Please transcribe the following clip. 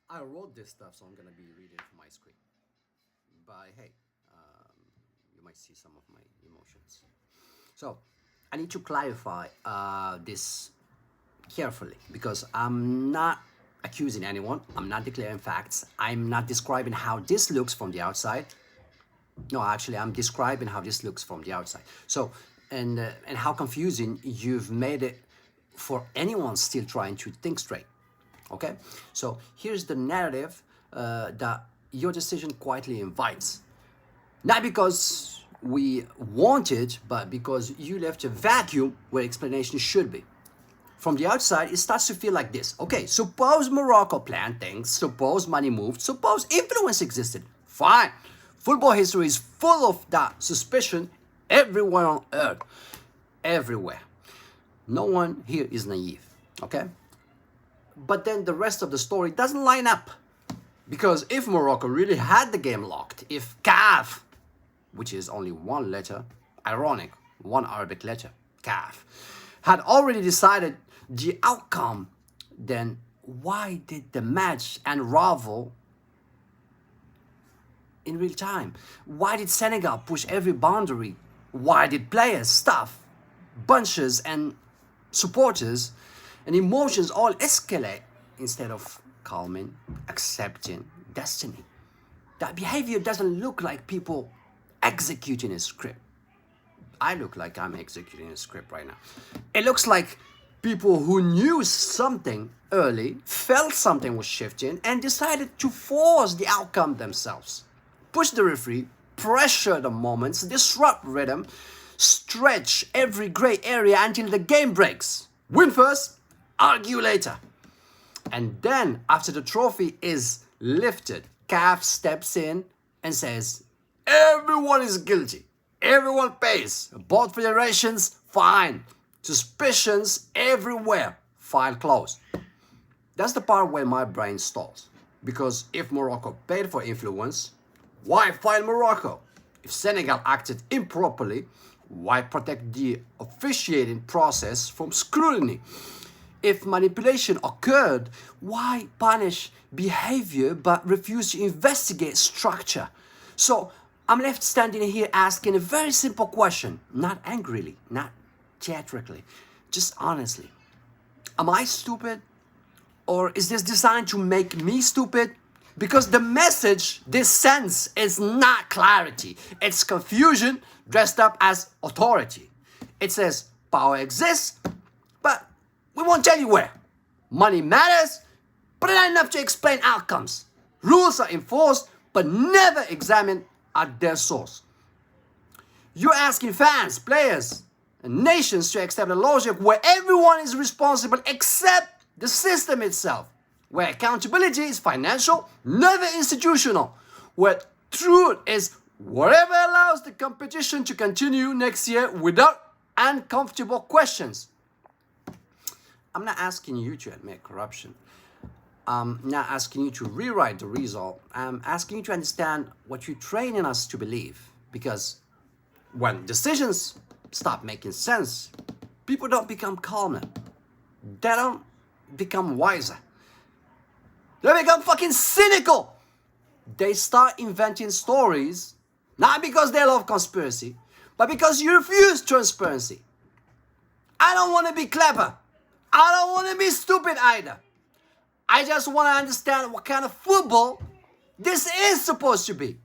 I wrote this stuff, so I'm gonna be reading from my screen. But hey, you might see some of my emotions. So I need to clarify this carefully because I'm not accusing anyone. I'm not declaring facts. I'm not describing how this looks from the outside. No, actually, I'm describing how this looks from the outside. So, and how confusing you've made it for anyone still trying to think straight. Okay, so here's the narrative that your decision quietly invites. Not because we want it, but because you left a vacuum where explanation should be. From the outside, it starts to feel like this. Okay, suppose Morocco planned things, suppose money moved, suppose influence existed. Fine. Football history is full of that suspicion everywhere on earth. Everywhere. No one here is naive, okay? But then the rest of the story doesn't line up. Because if Morocco really had the game locked, if CAF, which is only one letter, ironic, one Arabic letter, CAF, had already decided the outcome, then why did the match unravel in real time? Why did Senegal push every boundary? Why did players, staff, bunches and supporters and emotions all escalate instead of calming, accepting destiny? That behavior doesn't look like people executing a script. I look like I'm executing a script right now. It looks like people who knew something early, felt something was shifting, and decided to force the outcome themselves. Push the referee, pressure the moments, disrupt rhythm, stretch every gray area until the game breaks. Win first, argue later. And then, after the trophy is lifted, CAF steps in and says, everyone is guilty. Everyone pays. Both federations, fine. Suspicions everywhere. File closed. That's the part where my brain stalls. Because if Morocco paid for influence, why file Morocco? If Senegal acted improperly, why protect the officiating process from scrutiny? If manipulation occurred, why punish behavior but refuse to investigate structure? So I'm left standing here asking a very simple question, not angrily, not theatrically, just honestly. Am I stupid? Or is this designed to make me stupid? Because the message this sends is not clarity. It's confusion dressed up as authority. It says power exists, but we won't tell you where. Money matters, but not enough to explain outcomes. Rules are enforced, but never examined at their source. You're asking fans, players, and nations to accept a logic where everyone is responsible except the system itself, where accountability is financial, never institutional, where truth is whatever allows the competition to continue next year without uncomfortable questions. I'm not asking you to admit corruption. I'm not asking you to rewrite the result. I'm asking you to understand what you're training us to believe. Because when decisions stop making sense, people don't become calmer. They don't become wiser. They become fucking cynical. They start inventing stories, not because they love conspiracy, but because you refuse transparency. I don't want to be clever. I don't want to be stupid either. I just want to understand what kind of football this is supposed to be.